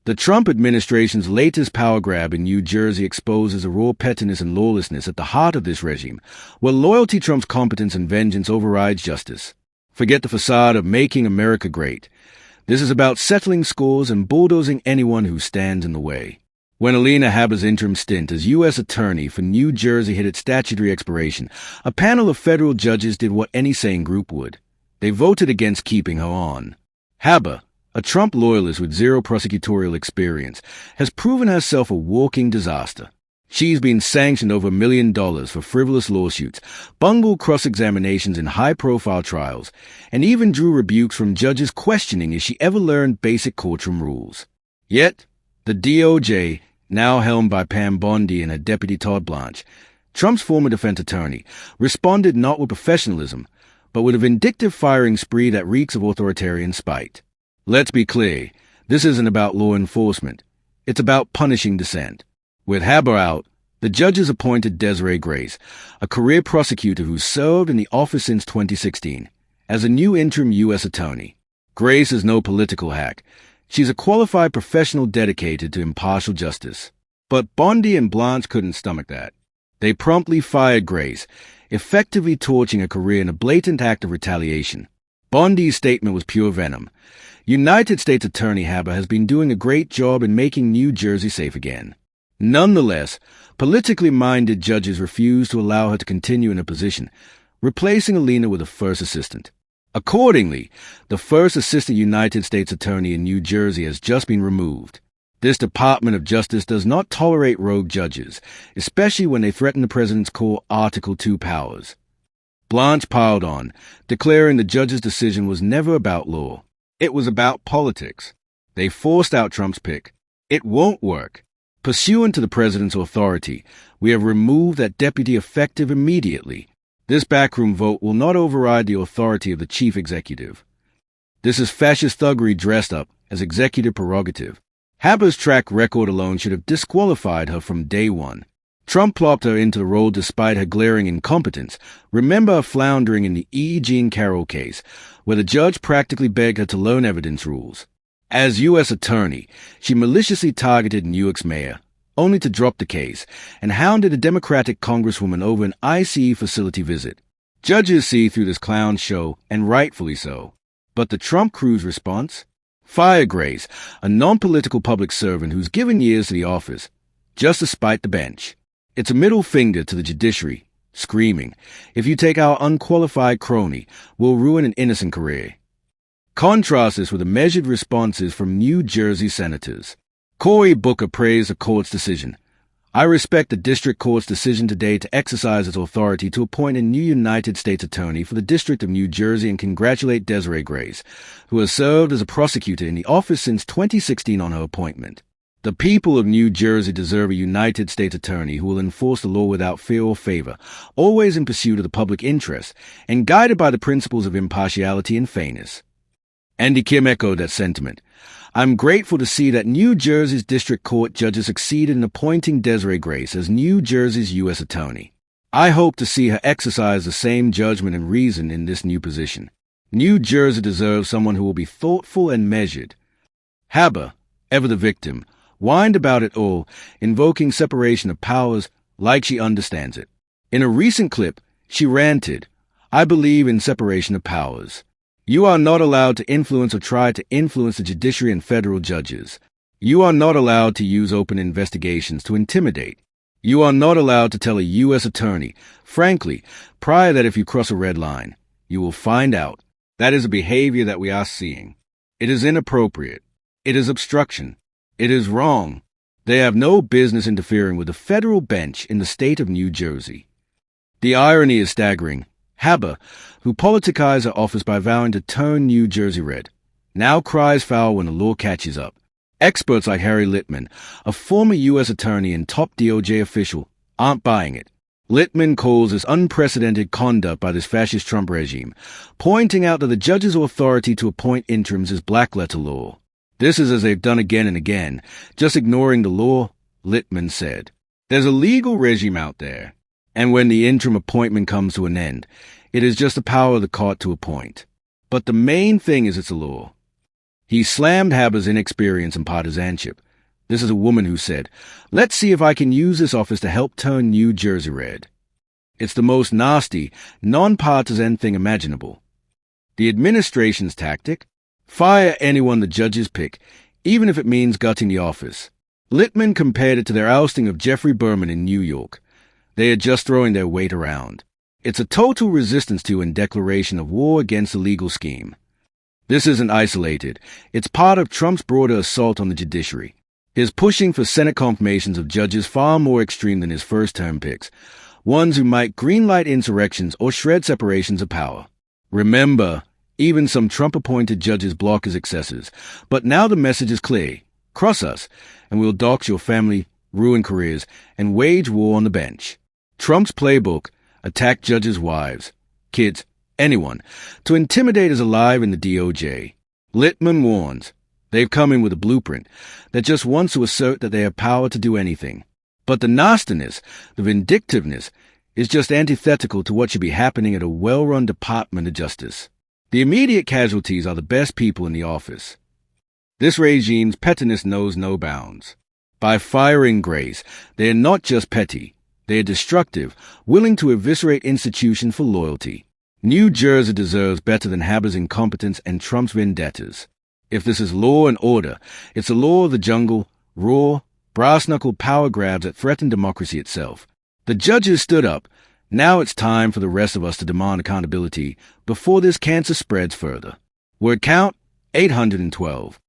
The Trump administration's latest power grab in New Jersey exposes a raw pettiness and lawlessness at the heart of this regime, where loyalty trumps competence and vengeance overrides justice. Forget the facade of making America great. This is about settling scores and bulldozing anyone who stands in the way. When Alina Habba's interim stint as U.S. Attorney for New Jersey hit its statutory expiration, a panel of federal judges did what any sane group would. They voted against keeping her on. Habba, a Trump loyalist with zero prosecutorial experience, has proven herself a walking disaster. She's been sanctioned over $1 million for frivolous lawsuits, bungled cross-examinations in high-profile trials, and even drew rebukes from judges questioning if she ever learned basic courtroom rules. Yet, the DOJ, now helmed by Pam Bondi and her deputy Todd Blanche, Trump's former defense attorney, responded not with professionalism, but with a vindictive firing spree that reeks of authoritarian spite. Let's be clear, this isn't about law enforcement. It's about punishing dissent. With Habba out, the judges appointed Desiree Grace, a career prosecutor who served in the office since 2016, as a new interim U.S. attorney. Grace is no political hack. She's a qualified professional dedicated to impartial justice. But Bondi and Blanche couldn't stomach that. They promptly fired Grace, effectively torching her career in a blatant act of retaliation. Bondi's statement was pure venom. United States Attorney Habba has been doing a great job in making New Jersey safe again. Nonetheless, politically minded judges refused to allow her to continue in her position, replacing Alina with a first assistant. Accordingly, the first assistant United States Attorney in New Jersey has just been removed. This Department of Justice does not tolerate rogue judges, especially when they threaten the president's core Article 2 powers. Blanche piled on, declaring the judge's decision was never about law. It was about politics. They forced out Trump's pick. It won't work. Pursuant to the president's authority, we have removed that deputy effective immediately. This backroom vote will not override the authority of the chief executive. This is fascist thuggery dressed up as executive prerogative. Habba's track record alone should have disqualified her from day one. Trump plopped her into the role despite her glaring incompetence. Remember her floundering in the E. Jean Carroll case, where the judge practically begged her to learn evidence rules. As U.S. Attorney, she maliciously targeted Newark's mayor, only to drop the case, and hounded a Democratic congresswoman over an ICE facility visit. Judges see through this clown show, and rightfully so. But the Trump crew's response? Fire Grace, a non-political public servant who's given years to the office, just to spite the bench. It's a middle finger to the judiciary, screaming, if you take our unqualified crony, we'll ruin an innocent career. Contrast this with the measured responses from New Jersey senators. Cory Booker praised the court's decision. I respect the district court's decision today to exercise its authority to appoint a new United States Attorney for the District of New Jersey and congratulate Desiree Grace, who has served as a prosecutor in the office since 2016 on her appointment. The people of New Jersey deserve a United States Attorney who will enforce the law without fear or favor, always in pursuit of the public interest, and guided by the principles of impartiality and fairness. Andy Kim echoed that sentiment. I'm grateful to see that New Jersey's district court judges succeeded in appointing Desiree Grace as New Jersey's U.S. Attorney. I hope to see her exercise the same judgment and reason in this new position. New Jersey deserves someone who will be thoughtful and measured. Habba, ever the victim, whined about it all, invoking separation of powers like she understands it. In a recent clip, she ranted, I believe in separation of powers. You are not allowed to influence or try to influence the judiciary and federal judges. You are not allowed to use open investigations to intimidate. You are not allowed to tell a U.S. attorney, frankly, prior that if you cross a red line, you will find out. That is a behavior that we are seeing. It is inappropriate. It is obstruction. It is wrong. They have no business interfering with the federal bench in the state of New Jersey. The irony is staggering. Habba, who politicized her office by vowing to turn New Jersey red, now cries foul when the law catches up. Experts like Harry Litman, a former U.S. attorney and top DOJ official, aren't buying it. Litman calls this unprecedented conduct by this fascist Trump regime, pointing out that the judge's authority to appoint interims is black-letter law. This is as they've done again and again, just ignoring the law, Litman said. There's a legal regime out there. And when the interim appointment comes to an end, it is just the power of the court to appoint. But the main thing is it's a law. He slammed Habba's inexperience and partisanship. This is a woman who said, "Let's see if I can use this office to help turn New Jersey red." It's the most nasty, non-partisan thing imaginable. The administration's tactic? Fire anyone the judges pick, even if it means gutting the office. Littman compared it to their ousting of Jeffrey Berman in New York. They are just throwing their weight around. It's a total resistance to and declaration of war against the legal scheme. This isn't isolated. It's part of Trump's broader assault on the judiciary. His pushing for Senate confirmations of judges far more extreme than his first-term picks, ones who might greenlight insurrections or shred separations of power. Remember, even some Trump-appointed judges block his excesses. But now the message is clear. Cross us, and we'll dox your family, ruin careers, and wage war on the bench. Trump's playbook: attack judges' wives, kids, anyone, to intimidate is alive in the DOJ. Littman warns, they've come in with a blueprint that just wants to assert that they have power to do anything. But the nastiness, the vindictiveness, is just antithetical to what should be happening at a well-run Department of Justice. The immediate casualties are the best people in the office. This regime's pettiness knows no bounds. By firing Grace, they are not just petty, they are destructive, willing to eviscerate institutions for loyalty. New Jersey deserves better than Habba's incompetence and Trump's vendettas. If this is law and order, it's the law of the jungle, raw, brass-knuckle power grabs that threaten democracy itself. The judges stood up. Now it's time for the rest of us to demand accountability before this cancer spreads further. Word count, 812.